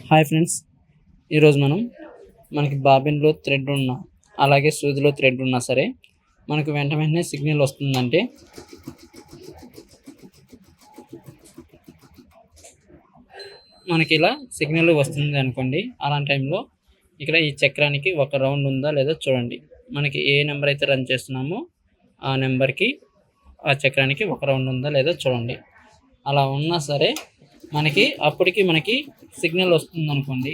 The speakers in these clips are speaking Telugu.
హాయ్ ఫ్రెండ్స్, ఈరోజు మనకి బాబిన్లో థ్రెడ్ ఉన్న అలాగే సూదిలో థ్రెడ్ ఉన్నా సరే మనకు వెంటనే సిగ్నల్ వస్తుందంటే మనకి ఇలా సిగ్నల్ వస్తుంది అనుకోండి. అలాంటి టైంలో ఇక్కడ ఈ చక్రానికి ఒక రౌండ్ ఉందా లేదా చూడండి. మనకి ఏ నెంబర్ అయితే రన్ చేస్తున్నామో ఆ నెంబర్కి ఆ చక్రానికి ఒక రౌండ్ ఉందా లేదా చూడండి. అలా ఉన్నా సరే అప్పటికి మనకి సిగ్నల్ వస్తుంది అనుకోండి.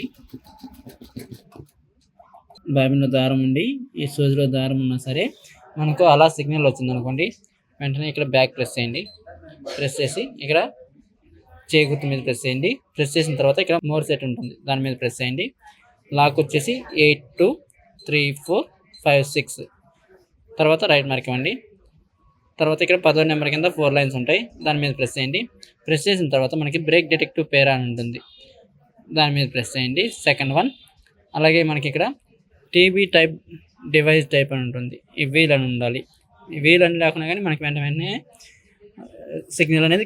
బాబిన్లో దారం ఉండి ఈ సూదిలో దారం ఉన్నా సరే మనకు అలా సిగ్నల్ వచ్చింది అనుకోండి, వెంటనే ఇక్కడ బ్యాక్ ప్రెస్ చేయండి. ప్రెస్ చేసి ఇక్కడ గుర్తు మీద ప్రెస్ చేయండి. ప్రెస్ చేసిన తర్వాత ఇక్కడ మోర్ సెట్ ఉంటుంది, దాని మీద ప్రెస్ చేయండి. లాక్ వచ్చేసి 8 2 3 4 5 6 తర్వాత రైట్ మార్క్ ఇవ్వండి. తర్వాత ఇక్కడ 10వ నెంబర్ కింద 4 లైన్స్ ఉంటాయి, దాని మీద ప్రెస్ చేయండి. ప్రెస్ చేసిన తర్వాత మనకి బ్రేక్ డిటెక్టివ్ పేర్ అని ఉంటుంది, దాని మీద ప్రెస్ చేయండి. Second one. అలాగే మనకి ఇక్కడ టీబీ టైప్ డివైస్ టైప్ అని ఉంటుంది, ఈ వీల్ అని ఉండాలి. ఈ వీల్ అని లేకుండా కానీ మనకి వెంటనే సిగ్నల్ అనేది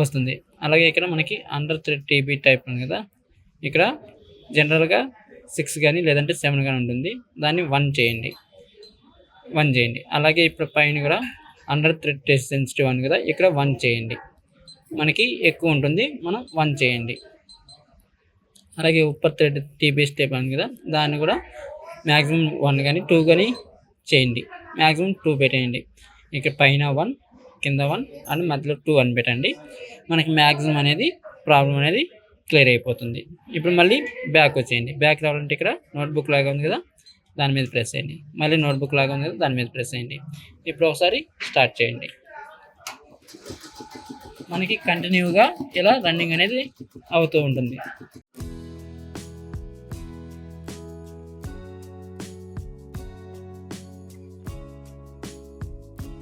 వస్తుంది. అలాగే ఇక్కడ మనకి అండర్ థ్రెడ్ టీబీ టైప్ ఉంది కదా, ఇక్కడ జనరల్గా 6 కానీ లేదంటే 7 కానీ ఉంటుంది, దాన్ని 1 చేయండి. అలాగే ఇప్పుడు పైన కూడా అండర్ థ్రెడ్ టెస్ట్ సెన్సిటివ్ అని కదా, ఇక్కడ 1 చేయండి. మనకి ఎక్కువ ఉంటుంది, మనం 1 చేయండి. అలాగే ఉప్పర్ థ్రెడ్ టీబీ స్టెప్ అని కదా, దాన్ని కూడా మ్యాక్సిమం 1 కానీ 2 కానీ చేయండి. మ్యాక్సిమం 2 పెట్టేయండి. ఇక్కడ పైన 1 కింద 1 అండ్ మధ్యలో 2 అని పెట్టండి. మనకి మ్యాక్సిమం అనేది ప్రాబ్లం అనేది క్లియర్ అయిపోతుంది. ఇప్పుడు మళ్ళీ బ్యాక్ వచ్చేయండి. బ్యాక్ రావాలంటే ఇక్కడ నోట్బుక్ లాగా ఉంది కదా, దాని మీద ప్రెస్ చేయండి. మళ్ళీ నోట్బుక్ లాగా ఉంది కదా, దాని మీద ప్రెస్ చేయండి. ఇప్పుడు ఒకసారి స్టార్ట్ చేయండి. మనకి కంటిన్యూగా ఇలా రన్నింగ్ అనేది అవుతూ ఉంటుంది.